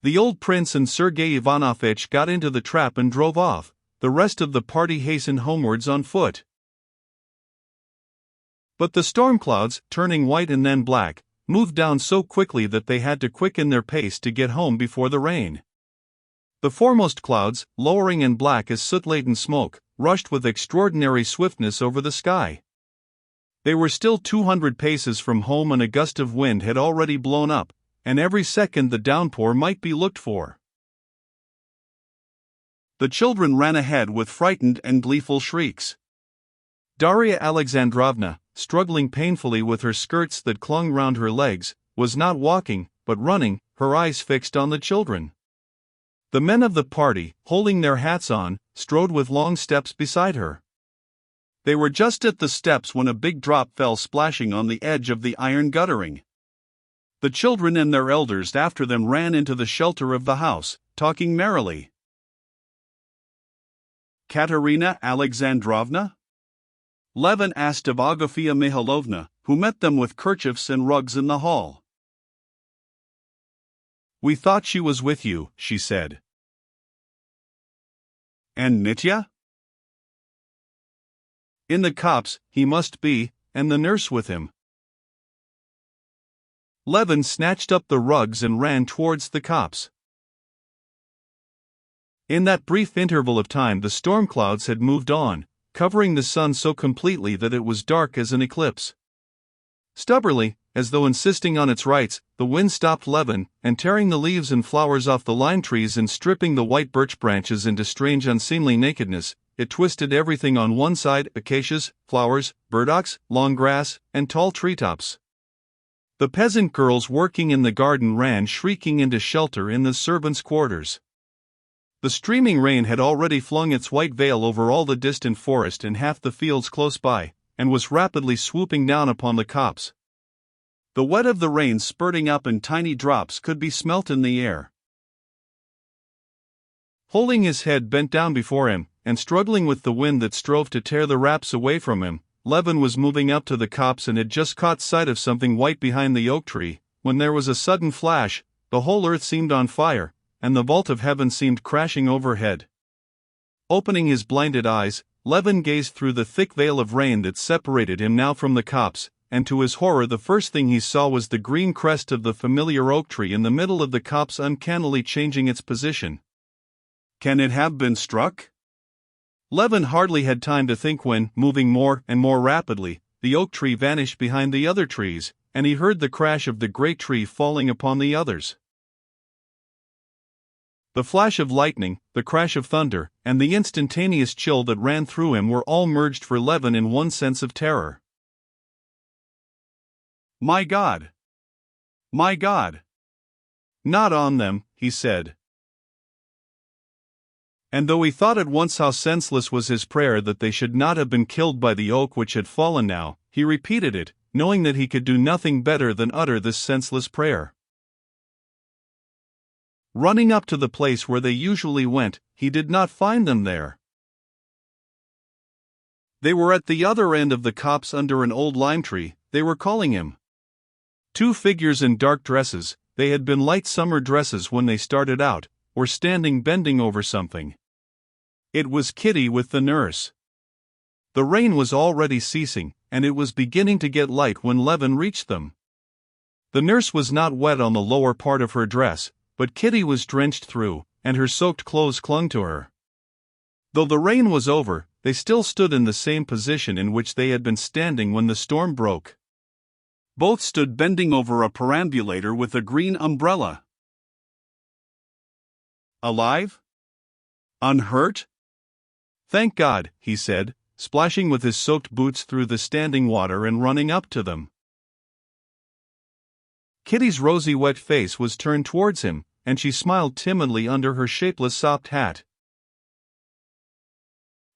The old prince and Sergei Ivanovich got into the trap and drove off. The rest of the party hastened homewards on foot. But the storm clouds, turning white and then black, moved down so quickly that they had to quicken their pace to get home before the rain. The foremost clouds, lowering and black as soot-laden smoke, rushed with extraordinary swiftness over the sky. They were still 200 paces from home and a gust of wind had already blown up, and every second the downpour might be looked for. The children ran ahead with frightened and gleeful shrieks. Darya Alexandrovna, struggling painfully with her skirts that clung round her legs, was not walking, but running, her eyes fixed on the children. The men of the party, holding their hats on, strode with long steps beside her. They were just at the steps when a big drop fell splashing on the edge of the iron guttering. The children and their elders after them ran into the shelter of the house, talking merrily. Katerina Alexandrovna? Levin asked of Agafia Mihailovna, who met them with kerchiefs and rugs in the hall. "We thought she was with you," she said. "And Mitya?" "In the copse, he must be, and the nurse with him." Levin snatched up the rugs and ran towards the copse. In that brief interval of time the storm clouds had moved on, covering the sun so completely that it was dark as an eclipse. Stubbornly, as though insisting on its rights, the wind stopped Levin, and tearing the leaves and flowers off the lime trees and stripping the white birch branches into strange unseemly nakedness, it twisted everything on one side: acacias, flowers, burdocks, long grass, and tall treetops. The peasant girls working in the garden ran shrieking into shelter in the servants' quarters. The streaming rain had already flung its white veil over all the distant forest and half the fields close by, and was rapidly swooping down upon the copse. The wet of the rain spurting up in tiny drops could be smelt in the air. Holding his head bent down before him, and struggling with the wind that strove to tear the wraps away from him, Levin was moving up to the copse and had just caught sight of something white behind the oak tree, when there was a sudden flash. The whole earth seemed on fire, and the vault of heaven seemed crashing overhead. Opening his blinded eyes, Levin gazed through the thick veil of rain that separated him now from the copse, and to his horror the first thing he saw was the green crest of the familiar oak tree in the middle of the copse uncannily changing its position. "Can it have been struck?" Levin hardly had time to think when, moving more and more rapidly, the oak tree vanished behind the other trees, and he heard the crash of the great tree falling upon the others. The flash of lightning, the crash of thunder, and the instantaneous chill that ran through him were all merged for Levin in one sense of terror. "My God! My God! Not on them," he said. And though he thought at once how senseless was his prayer that they should not have been killed by the oak which had fallen now, he repeated it, knowing that he could do nothing better than utter this senseless prayer. Running up to the place where they usually went, he did not find them there. They were at the other end of the copse under an old lime tree. They were calling him. Two figures in dark dresses, they had been light summer dresses when they started out, were standing bending over something. It was Kitty with the nurse. The rain was already ceasing, and it was beginning to get light when Levin reached them. The nurse was not wet on the lower part of her dress, but Kitty was drenched through, and her soaked clothes clung to her. Though the rain was over, they still stood in the same position in which they had been standing when the storm broke. Both stood bending over a perambulator with a green umbrella. "Alive? Unhurt? Thank God," he said, splashing with his soaked boots through the standing water and running up to them. Kitty's rosy wet face was turned towards him, and she smiled timidly under her shapeless sopped hat.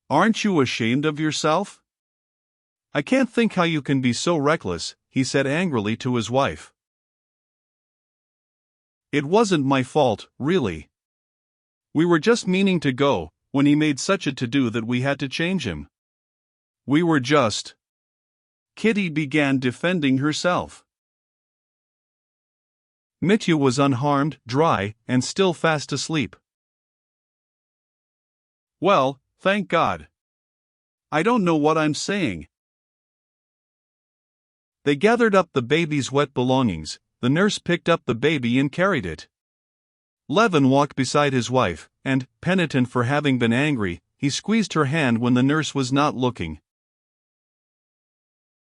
"Aren't you ashamed of yourself? I can't think how you can be so reckless," he said angrily to his wife. "It wasn't my fault, really. We were just meaning to go, when he made such a to-do that we had to change him. We were just—" Kitty began defending herself. Mitya was unharmed, dry, and still fast asleep. Well, thank God. I don't know what I'm saying. They gathered up the baby's wet belongings. The nurse picked up the baby and carried it. Levin walked beside his wife, and, penitent for having been angry, he squeezed her hand when the nurse was not looking.